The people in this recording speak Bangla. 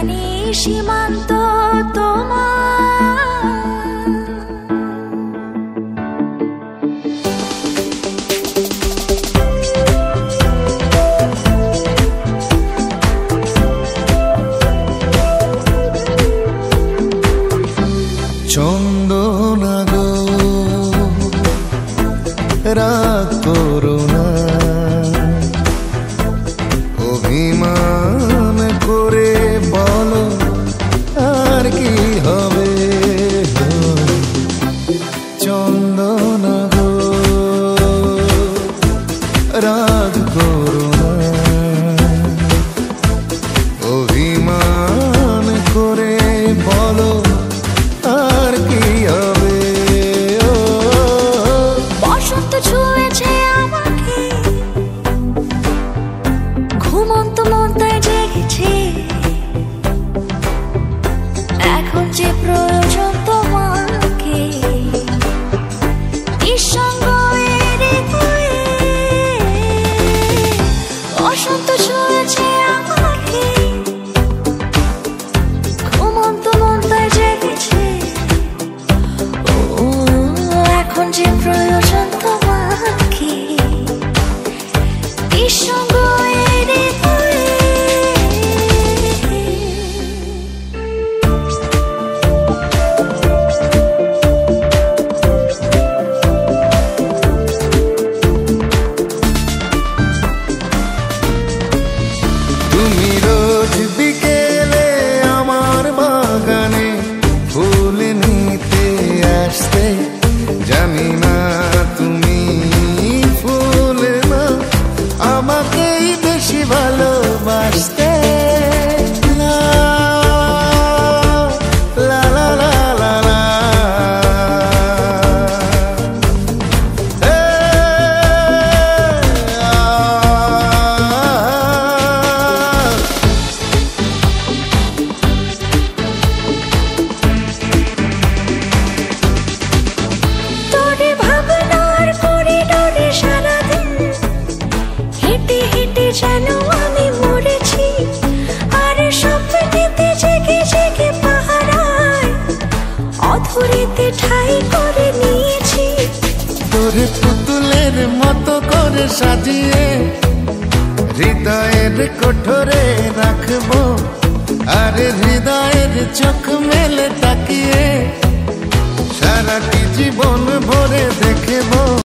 জানি সীমান্ত তোমার। চন্দনা গো রাগ করো না, অভিমান করে বলো আর কি হবে। চন্দনা গো রাগ করো না, অভিমান করে বলো আর কি হবে। বসন্ত ছুঁয়েছে আমাকে, ঘুমন্ত মন তাই জেগেছে, এখন যে প্রয়োজন তোমাকে নিঃসঙ্গ হৃদয়ে। বসন্ত ছুঁয়েছে আমাকে, ঘুমন্ত মন তাই জেগেছে, এখন যে প্রয়োজন তোমাকে নিঃসঙ্গ হৃদয়ে। তুমি রোজ বিকেলে আমার বাগানে ফুল নিতে আসতে, জানি না তুমি ফুল না আমাকেই বেশি ভালোবাসতে। লা লা লা লা লা লা। তোরে ভাবনার করিডোরে সারাদিন হেঁটে হেঁটে যেন আমি মরেছি, আর স্বপ্নেতে জেগে জেগে পাহারায় অধরেতে ঠাঁই করে নিয়েছি। তোরে পুতুলের মতো করে সাজিয়ে হৃদয়ের কোঠরে রাখবো, আর হৃদয়ের চোখ মেলে তাকিয়ে সারাটি জীবন ভরে দেখবো।